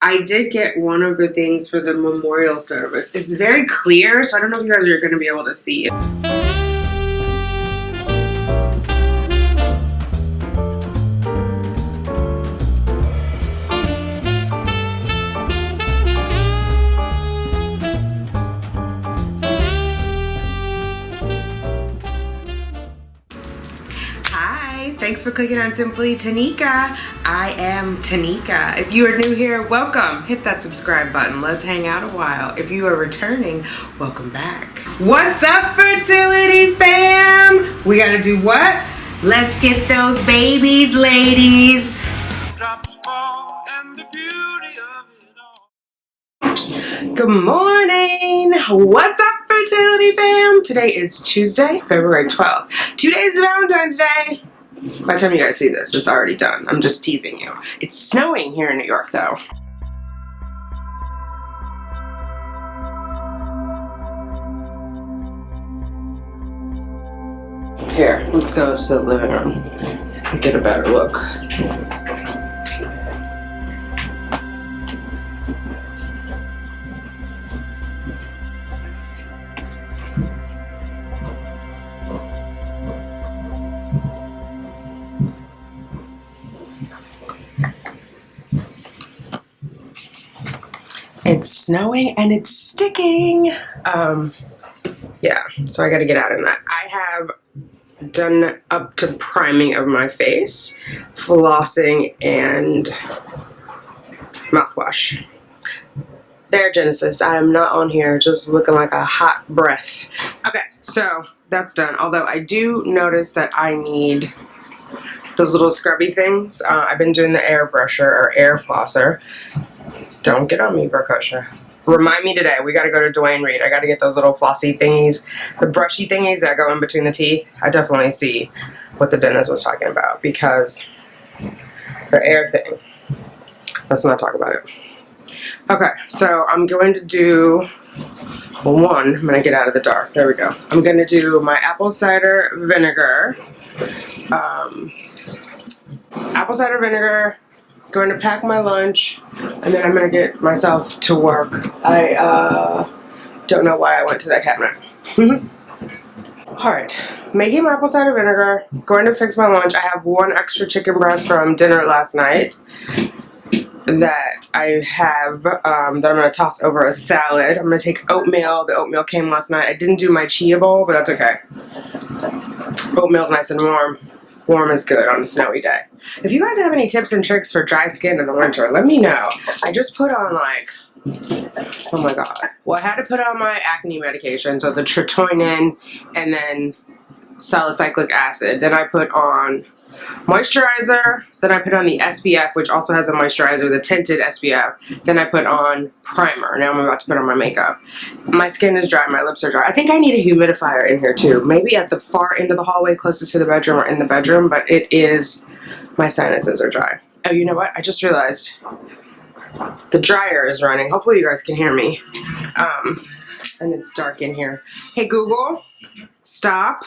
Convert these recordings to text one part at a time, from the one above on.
I did get one of the things for the memorial service. It's very clear, so I don't know if you guys are going to be able to see it. Thanks for clicking on Simply Tanika. I am Tanika. If you are new here, welcome. Hit that subscribe button. Let's hang out a while. If you are returning, welcome back. What's up, fertility fam? We gotta do what? Let's get those babies, ladies. Drops fall and the beauty of it all. Good morning. What's up, fertility fam? Today is Tuesday, February 12th. 2 days to Valentine's Day. By the time you guys see this, it's already done. I'm just teasing you. It's snowing here in New York, though. Here, let's go to the living room and get a better look. It's snowing and it's sticking. Yeah, so I gotta get out in that. I have done up to priming of my face, flossing, and mouthwash. There, Genesis, I am not on here just looking like a hot breath. Okay, so that's done. Although I do notice that I need those little scrubby things. I've been doing the air brusher or air flosser. Don't get on me, Berkosha. Remind me today, we gotta go to Dwayne Reed. I gotta get those little flossy thingies, the brushy thingies that go in between the teeth. I definitely see what the dentist was talking about because the air thing. Let's not talk about it. Okay, so I'm going to do, well, one, I'm gonna get out of the dark. There we go. I'm gonna do my apple cider vinegar. Apple cider vinegar. Going to pack my lunch, and then I'm going to get myself to work. I don't know why I went to that cabinet. Alright, making my apple cider vinegar, going to fix my lunch. I have one extra chicken breast from dinner last night that I have, that I'm going to toss over a salad. I'm going to take oatmeal. The oatmeal came last night. I didn't do my chia bowl, but that's okay. Oatmeal's nice and warm. Warm is good on a snowy day. If you guys have any tips and tricks for dry skin in the winter, let me know. I just put on like, oh my god. Well, I had to put on my acne medication, so the tretinoin and then salicylic acid. Then I put on moisturizer. Then I put on the SPF, which also has a moisturizer, the tinted SPF. Then I put on primer. Now I'm about to put on my makeup. My skin is dry, my lips are dry. I think I need a humidifier in here too. Maybe at the far end of the hallway closest to the bedroom or in the bedroom, but it is, my sinuses are dry. Oh, you know what? I just realized the dryer is running. Hopefully you guys can hear me. And it's dark in here. Hey Google, stop.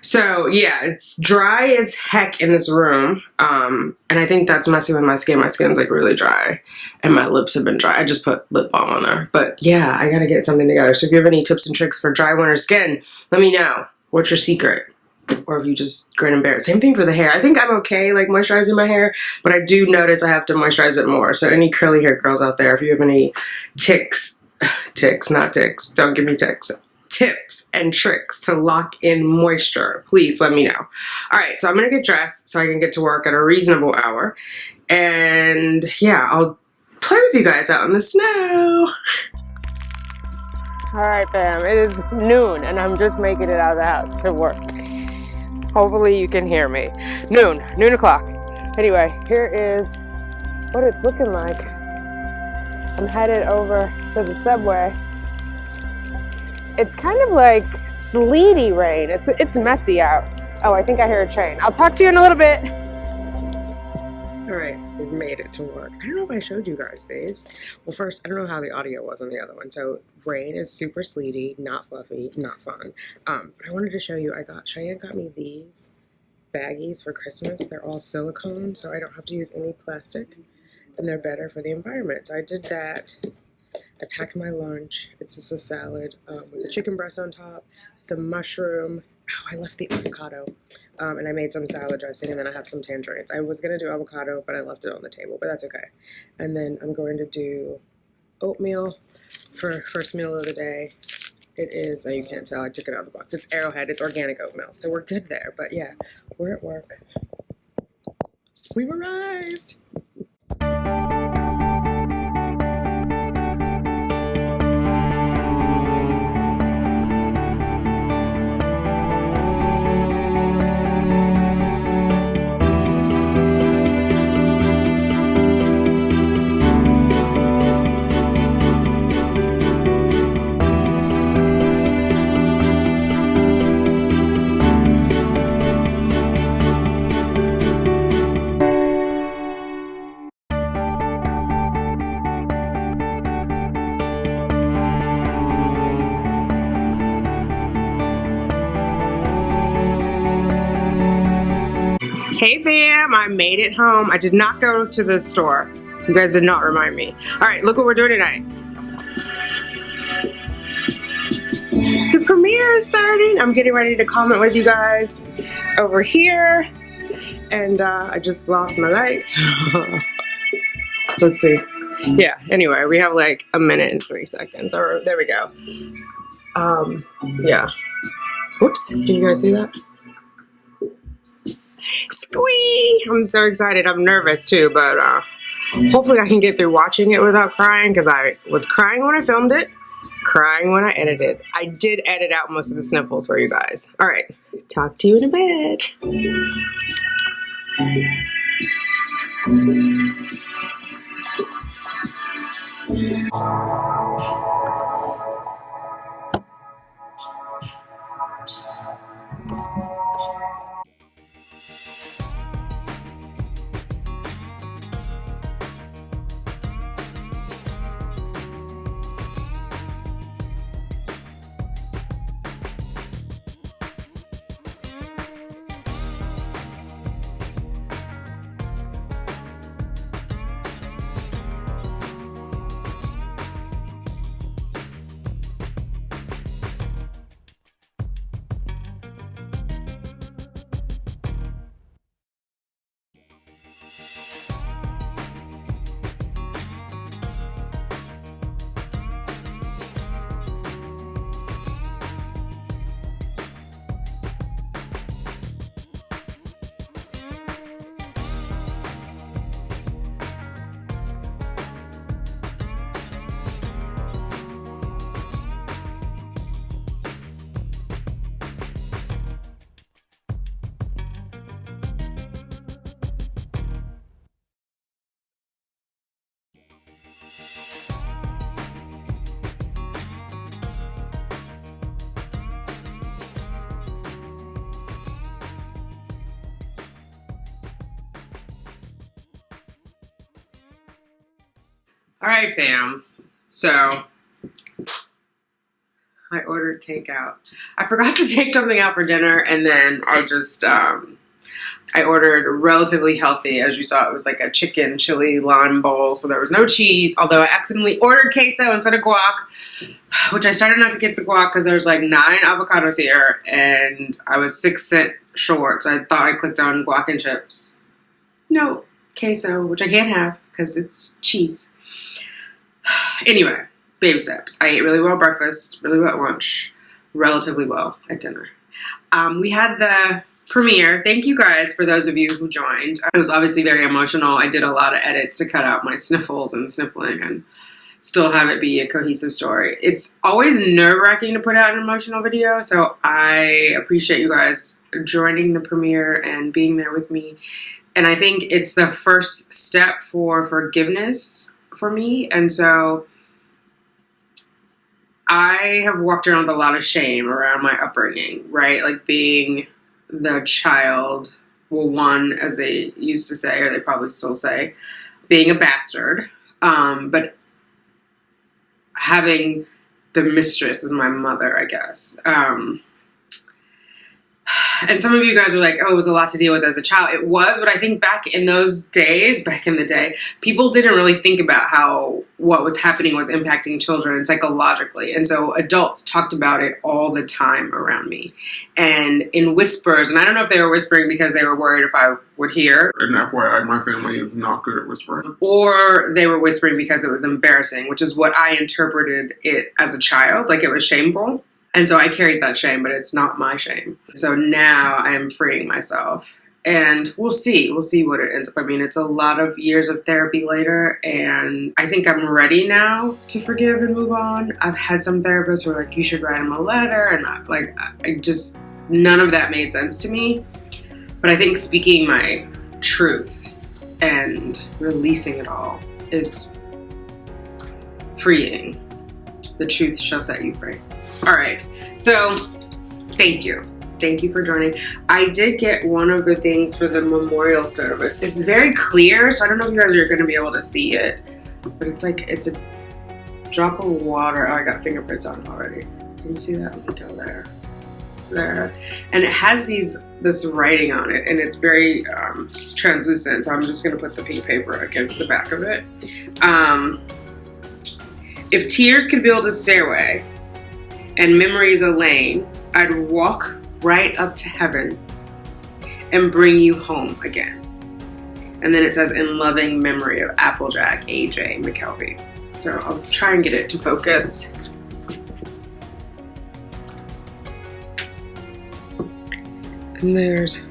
So yeah, it's dry as heck in this room, and I think that's messing with my skin. My skin's like really dry, and my lips have been dry. I just put lip balm on there, but yeah, I gotta get something together. So if you have any tips and tricks for dry winter skin, let me know. What's your secret? Or if you just grin and bear it. Same thing for the hair. I think I'm okay like moisturizing my hair, but I do notice I have to moisturize it more. So any curly haired girls out there, if you have any tips, not ticks, don't give me ticks. Tips and tricks to lock in moisture, please let me know. Alright, so I'm gonna get dressed so I can get to work at a reasonable hour. And yeah, I'll play with you guys out in the snow. Alright fam, it is noon and I'm just making it out of the house to work. Hopefully you can hear me. Noon o'clock. Anyway, here is what it's looking like. I'm headed over to the subway. It's kind of like sleety rain. It's messy out. Oh, I think I hear a train. I'll talk to you in a little bit. All right, we've made it to work. I don't know if I showed you guys these. Well, first, I don't know how the audio was on the other one. So rain is super sleety, not fluffy, not fun. I wanted to show you, Cheyenne got me these baggies for Christmas. They're all silicone, so I don't have to use any plastic. and they're better for the environment. So I did that. I packed my lunch. It's just a salad with a chicken breast on top, some mushroom. Oh, I left the avocado. And I made some salad dressing, and then I have some tangerines. I was going to do avocado, but I left it on the table, but that's okay. And then I'm going to do oatmeal for first meal of the day. It is, you can't tell, I took it out of the box. It's Arrowhead, it's organic oatmeal. So we're good there, but yeah, we're at work. We've arrived. Hey fam, I made it home. I did not go to the store. You guys did not remind me. All right, look what we're doing tonight. The premiere is starting. I'm getting ready to comment with you guys over here. And I just lost my light. Let's see. Yeah, anyway, we have like a minute and 3 seconds. Or there we go. Yeah. Whoops, can you guys see that? Squee! I'm so excited. I'm nervous too, but hopefully I can get through watching it without crying, because I was crying when I filmed it, crying when I edited. I did edit out most of the sniffles for you guys. All right, talk to you in a bit. All right, fam. So I ordered takeout. I forgot to take something out for dinner, and then I just I ordered relatively healthy. As you saw, it was like a chicken chili lime bowl, so there was no cheese. Although I accidentally ordered queso instead of guac, which I started not to get the guac because there was like 9 avocados here, and I was 6 cents short. So I thought I clicked on guac and chips. No, queso, which I can't have because it's cheese. Anyway, baby steps. I ate really well at breakfast, really well at lunch, relatively well at dinner. We had the premiere. Thank you guys for those of you who joined. It was obviously very emotional. I did a lot of edits to cut out my sniffles and sniffling and still have it be a cohesive story. It's always nerve-wracking to put out an emotional video, so I appreciate you guys joining the premiere and being there with me. And I think it's the first step for forgiveness for me, and so I have walked around with a lot of shame around my upbringing, right? Like being the child, well, one, as they used to say, or they probably still say, being a bastard, but having the mistress as my mother, I guess. And some of you guys were like, oh, it was a lot to deal with as a child. It was, but I think back in those days, back in the day, people didn't really think about how what was happening was impacting children psychologically. And so adults talked about it all the time around me. And in whispers, and I don't know if they were whispering because they were worried if I would hear. And FYI, my family is not good at whispering. Or they were whispering because it was embarrassing, which is what I interpreted it as a child, like it was shameful. And so I carried that shame, but it's not my shame. So now I am freeing myself. And we'll see. We'll see what it ends up. I mean, it's a lot of years of therapy later, and I think I'm ready now to forgive and move on. I've had some therapists who are like, you should write him a letter, and I just, none of that made sense to me. But I think speaking my truth and releasing it all is freeing. The truth shall set you free. All right, so thank you. Thank you for joining. I did get one of the things for the memorial service. It's very clear, so I don't know if you guys are going to be able to see it, but it's like, it's a drop of water. Oh, I got fingerprints on it already. Can you see that? Let me go there. There. And it has this writing on it, and it's very translucent, so I'm just going to put the pink paper against the back of it. If tears could build a stairway, and memories a lane, I'd walk right up to heaven and bring you home again. And then it says, in loving memory of Applejack, AJ McKelvy. So I'll try and get it to focus. And there's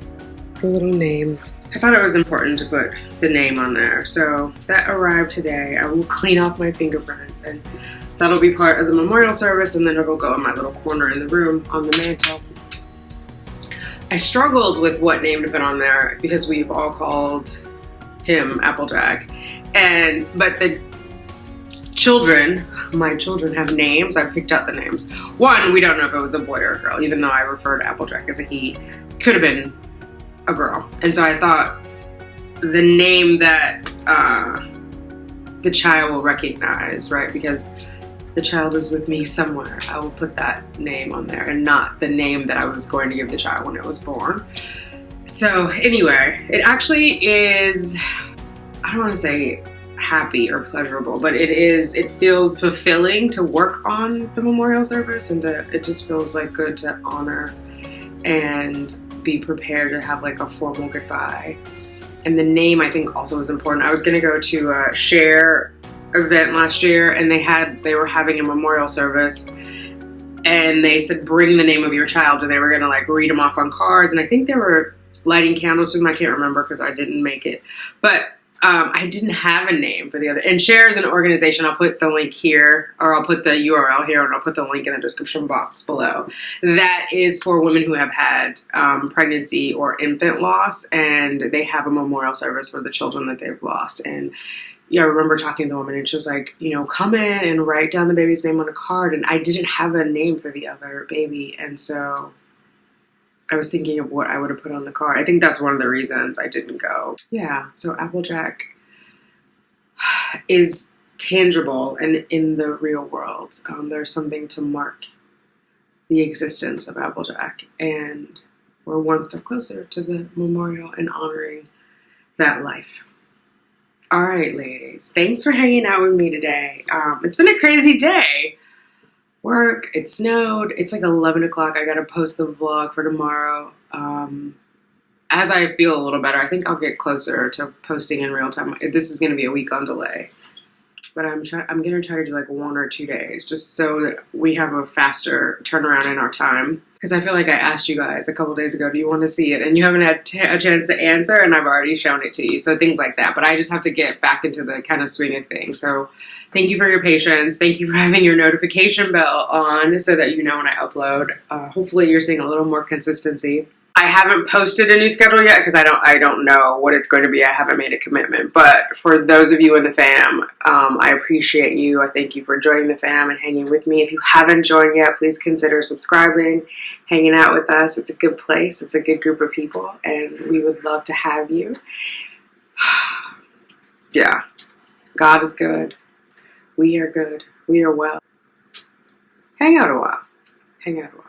the little name. I thought it was important to put the name on there. So that arrived today. I will clean off my fingerprints, and that'll be part of the memorial service, and then it'll go in my little corner in the room on the mantle. I struggled with what name to put on there because we've all called him Applejack. But the children, my children have names. I picked out the names. One, we don't know if it was a boy or a girl, even though I refer to Applejack as a he. Could have been a girl. And so I thought the name that the child will recognize, right? Because the child is with me somewhere. I will put that name on there and not the name that I was going to give the child when it was born. So anyway, it actually is, I don't want to say happy or pleasurable, but it feels fulfilling to work on the memorial service, and it just feels like good to honor and be prepared to have like a formal goodbye. And the name, I think, also is important. I was going to go to a share event last year, and they were having a memorial service, and they said bring the name of your child, and they were going to like read them off on cards, and I think they were lighting candles for them. I can't remember because I didn't make it, but I didn't have a name for the other. And Share is an organization. I'll put the link here, or I'll put the URL here, and I'll put the link in the description box below. That is for women who have had pregnancy or infant loss, and they have a memorial service for the children that they've lost. And yeah, I remember talking to the woman, and she was like, come in and write down the baby's name on a card. And I didn't have a name for the other baby, and so I was thinking of what I would have put on the card. I think that's one of the reasons I didn't go. Yeah, so Applejack is tangible and in the real world. There's something to mark the existence of Applejack, and we're one step closer to the memorial and honoring that life. All right, ladies, thanks for hanging out with me today. It's been a crazy day. Work, it snowed, it's like 11 o'clock. I gotta post the vlog for tomorrow. As I feel a little better, I think I'll get closer to posting in real time. This is gonna be a week on delay, but I'm gonna try to do like 1 or 2 days, just so that we have a faster turnaround in our time. Because I feel like I asked you guys a couple days ago, do you want to see it? And you haven't had a chance to answer, and I've already shown it to you. So things like that. But I just have to get back into the kind of swing of things. So thank you for your patience. Thank you for having your notification bell on so that you know when I upload. Hopefully you're seeing a little more consistency. I haven't posted a new schedule yet because I don't know what it's going to be. I haven't made a commitment. But for those of you in the fam, I appreciate you. I thank you for joining the fam and hanging with me. If you haven't joined yet, please consider subscribing, hanging out with us. It's a good place. It's a good group of people, and we would love to have you. Yeah, God is good. We are good. We are well. Hang out a while. Hang out a while.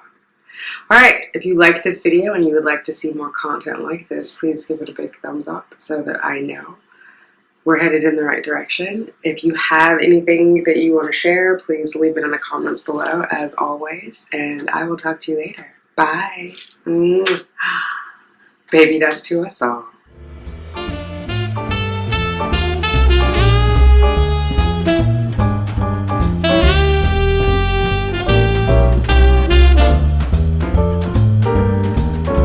Alright, if you like this video and you would like to see more content like this, please give it a big thumbs up so that I know we're headed in the right direction. If you have anything that you want to share, please leave it in the comments below as always, and I will talk to you later. Bye. Baby dust to us all.